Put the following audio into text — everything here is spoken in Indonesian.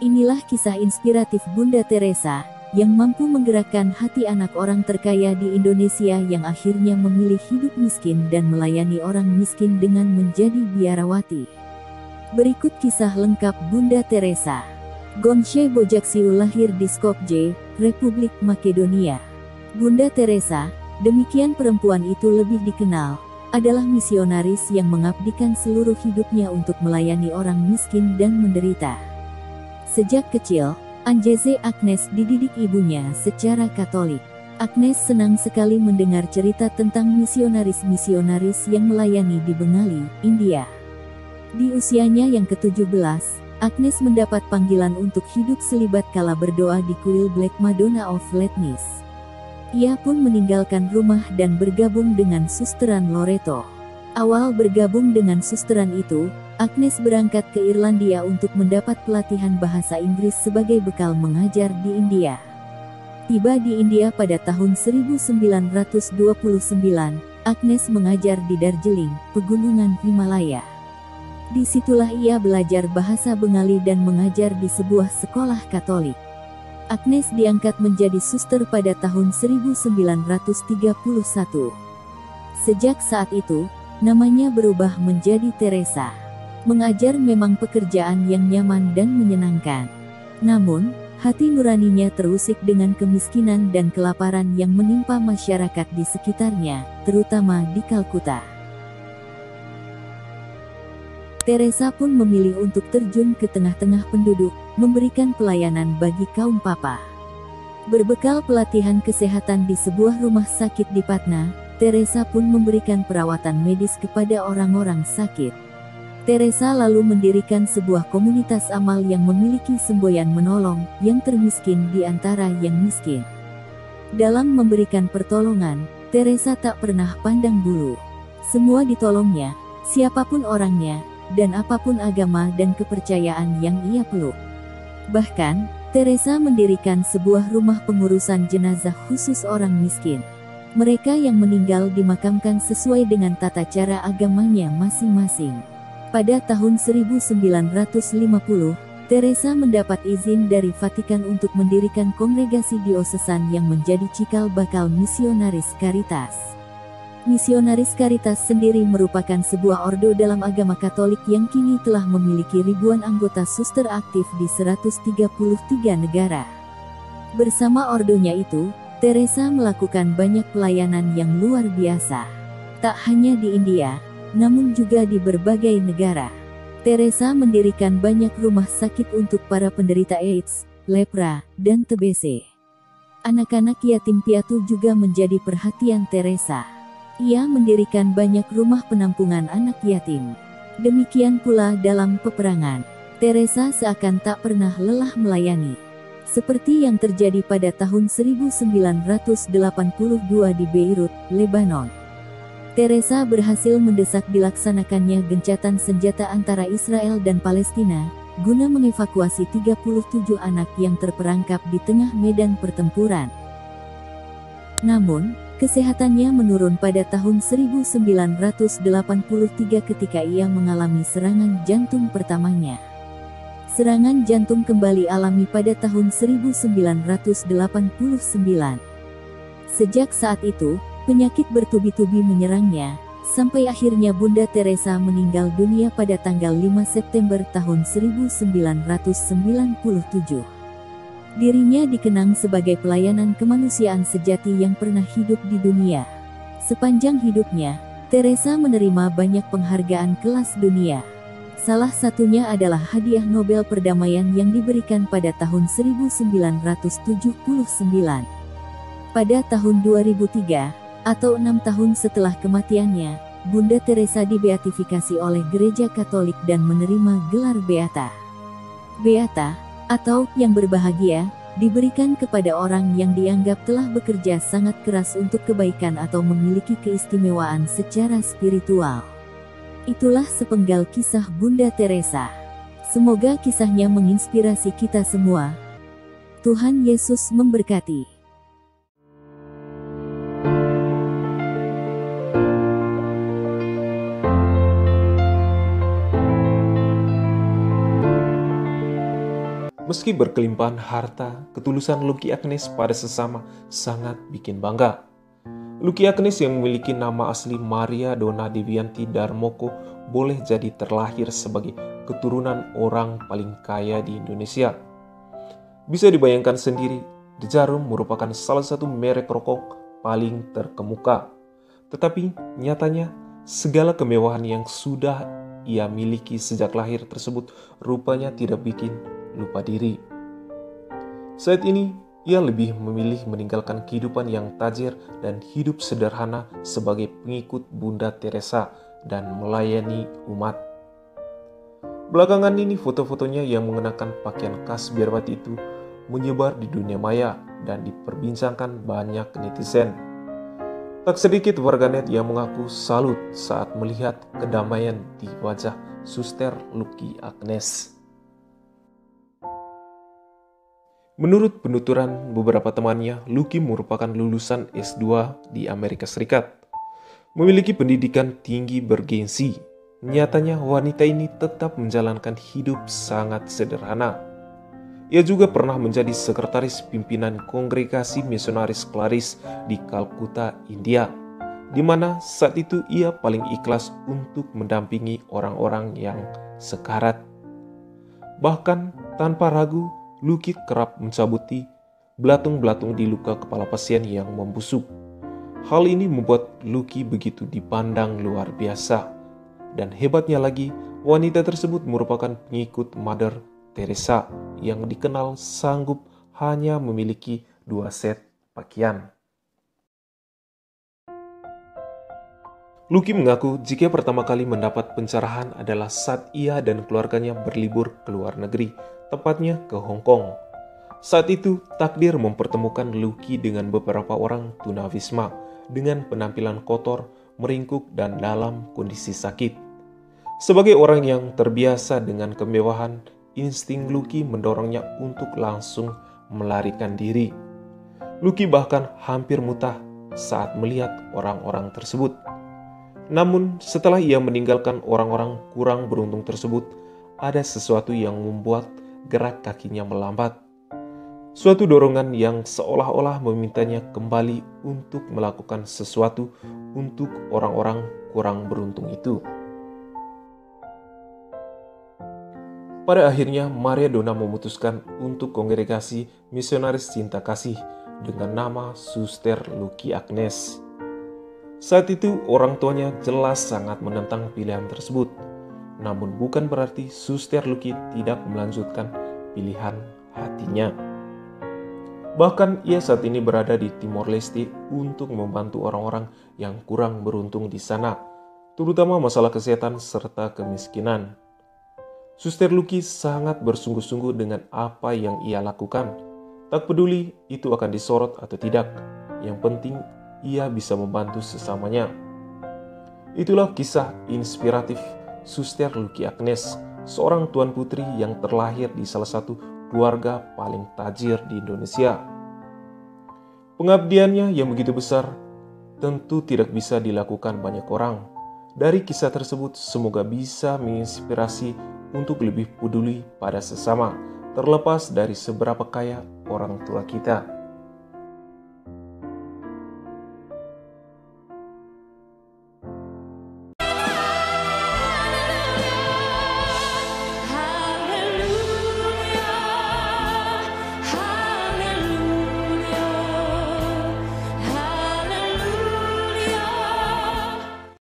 Inilah kisah inspiratif Bunda Teresa, yang mampu menggerakkan hati anak orang terkaya di Indonesia yang akhirnya memilih hidup miskin dan melayani orang miskin dengan menjadi biarawati. Berikut kisah lengkap Bunda Teresa. Gonce Bojaksiu lahir di Skopje, Republik Makedonia. Bunda Teresa, demikian perempuan itu lebih dikenal, adalah misionaris yang mengabdikan seluruh hidupnya untuk melayani orang miskin dan menderita. Sejak kecil, Anjeze Agnes dididik ibunya secara Katolik. Agnes senang sekali mendengar cerita tentang misionaris-misionaris yang melayani di Bengali, India. Di usianya yang ke-17, Agnes mendapat panggilan untuk hidup selibat kala berdoa di kuil Black Madonna of Letnis. Ia pun meninggalkan rumah dan bergabung dengan Susteran Loreto. Awal bergabung dengan susteran itu, Agnes berangkat ke Irlandia untuk mendapat pelatihan bahasa Inggris sebagai bekal mengajar di India. Tiba di India pada tahun 1929, Agnes mengajar di Darjeeling, pegunungan Himalaya. Disitulah ia belajar bahasa Bengali dan mengajar di sebuah sekolah Katolik. Agnes diangkat menjadi suster pada tahun 1931. Sejak saat itu, namanya berubah menjadi Teresa. Mengajar memang pekerjaan yang nyaman dan menyenangkan. Namun, hati nuraninya terusik dengan kemiskinan dan kelaparan yang menimpa masyarakat di sekitarnya, terutama di Kalkuta. Teresa pun memilih untuk terjun ke tengah-tengah penduduk, memberikan pelayanan bagi kaum papa. Berbekal pelatihan kesehatan di sebuah rumah sakit di Patna, Teresa pun memberikan perawatan medis kepada orang-orang sakit. Teresa lalu mendirikan sebuah komunitas amal yang memiliki semboyan menolong yang termiskin di antara yang miskin. Dalam memberikan pertolongan, Teresa tak pernah pandang bulu. Semua ditolongnya, siapapun orangnya, dan apapun agama dan kepercayaan yang ia peluk. Bahkan, Teresa mendirikan sebuah rumah pengurusan jenazah khusus orang miskin. Mereka yang meninggal dimakamkan sesuai dengan tata cara agamanya masing-masing. Pada tahun 1950, Teresa mendapat izin dari Vatikan untuk mendirikan kongregasi diosesan yang menjadi cikal bakal Misionaris Caritas. Misionaris Caritas sendiri merupakan sebuah ordo dalam agama Katolik yang kini telah memiliki ribuan anggota suster aktif di 133 negara. Bersama ordonya itu, Teresa melakukan banyak pelayanan yang luar biasa. Tak hanya di India, namun juga di berbagai negara. Teresa mendirikan banyak rumah sakit untuk para penderita AIDS, lepra, dan TBC. Anak-anak yatim piatu juga menjadi perhatian Teresa. Ia mendirikan banyak rumah penampungan anak yatim. Demikian pula dalam peperangan. Teresa seakan tak pernah lelah melayani. Seperti yang terjadi pada tahun 1982 di Beirut, Lebanon. Teresa berhasil mendesak dilaksanakannya gencatan senjata antara Israel dan Palestina, guna mengevakuasi 37 anak yang terperangkap di tengah medan pertempuran. Namun, kesehatannya menurun pada tahun 1983 ketika ia mengalami serangan jantung pertamanya. Serangan jantung kembali alami pada tahun 1989. Sejak saat itu, penyakit bertubi-tubi menyerangnya, sampai akhirnya Bunda Teresa meninggal dunia pada tanggal 5 September tahun 1997. Dirinya dikenang sebagai pelayanan kemanusiaan sejati yang pernah hidup di dunia. Sepanjang hidupnya, Teresa menerima banyak penghargaan kelas dunia. Salah satunya adalah hadiah Nobel Perdamaian yang diberikan pada tahun 1979. Pada tahun 2003, atau 6 tahun setelah kematiannya, Bunda Teresa dibeatifikasi oleh Gereja Katolik dan menerima gelar Beata. Beata, atau yang berbahagia, diberikan kepada orang yang dianggap telah bekerja sangat keras untuk kebaikan atau memiliki keistimewaan secara spiritual. Itulah sepenggal kisah Bunda Teresa. Semoga kisahnya menginspirasi kita semua. Tuhan Yesus memberkati. Meski berkelimpahan harta, ketulusan Lucky Agnes pada sesama sangat bikin bangga. Lucky Agnes yang memiliki nama asli Maria Donna Devianti Darmoko boleh jadi terlahir sebagai keturunan orang paling kaya di Indonesia. Bisa dibayangkan sendiri, The Jarum merupakan salah satu merek rokok paling terkemuka. Tetapi nyatanya segala kemewahan yang sudah ia miliki sejak lahir tersebut rupanya tidak bikin lupa diri. Saat ini, ia lebih memilih meninggalkan kehidupan yang tajir dan hidup sederhana sebagai pengikut Bunda Teresa dan melayani umat. Belakangan ini foto-fotonya yang mengenakan pakaian khas biarbati itu menyebar di dunia maya dan diperbincangkan banyak netizen. Tak sedikit warganet yang mengaku salut saat melihat kedamaian di wajah Suster Lucky Agnes. Menurut penuturan beberapa temannya, Lucky merupakan lulusan S2 di Amerika Serikat. Memiliki pendidikan tinggi bergengsi. Nyatanya wanita ini tetap menjalankan hidup sangat sederhana. Ia juga pernah menjadi sekretaris pimpinan Kongregasi Misionaris Klaris di Kalkuta, India, di mana saat itu ia paling ikhlas untuk mendampingi orang-orang yang sekarat. Bahkan tanpa ragu, Lucky kerap mencabuti belatung-belatung di luka kepala pasien yang membusuk. Hal ini membuat Lucky begitu dipandang luar biasa. Dan hebatnya lagi, wanita tersebut merupakan pengikut Mother Teresa yang dikenal sanggup hanya memiliki 2 set pakaian. Lucky mengaku jika pertama kali mendapat pencerahan adalah saat ia dan keluarganya berlibur ke luar negeri, tepatnya ke Hong Kong. Saat itu, takdir mempertemukan Lucky dengan beberapa orang tunawisma dengan penampilan kotor, meringkuk, dan dalam kondisi sakit. Sebagai orang yang terbiasa dengan kemewahan, insting Lucky mendorongnya untuk langsung melarikan diri. Lucky bahkan hampir muntah saat melihat orang-orang tersebut. Namun, setelah ia meninggalkan orang-orang kurang beruntung tersebut, ada sesuatu yang membuat gerak kakinya melambat. Suatu dorongan yang seolah-olah memintanya kembali untuk melakukan sesuatu untuk orang-orang kurang beruntung itu. Pada akhirnya, Maria Donna memutuskan untuk Kongregasi Misionaris Cinta Kasih dengan nama Suster Lucky Agnes. Saat itu, orang tuanya jelas sangat menentang pilihan tersebut. Namun bukan berarti Suster Lucky tidak melanjutkan pilihan hatinya. Bahkan ia saat ini berada di Timor Leste untuk membantu orang-orang yang kurang beruntung di sana, terutama masalah kesehatan serta kemiskinan. Suster Lucky sangat bersungguh-sungguh dengan apa yang ia lakukan. Tak peduli itu akan disorot atau tidak, yang penting ia bisa membantu sesamanya. Itulah kisah inspiratif Suster Lucky Agnes, seorang tuan putri yang terlahir di salah satu keluarga paling tajir di Indonesia. Pengabdiannya yang begitu besar tentu tidak bisa dilakukan banyak orang. Dari kisah tersebut semoga bisa menginspirasi untuk lebih peduli pada sesama, terlepas dari seberapa kaya orang tua kita.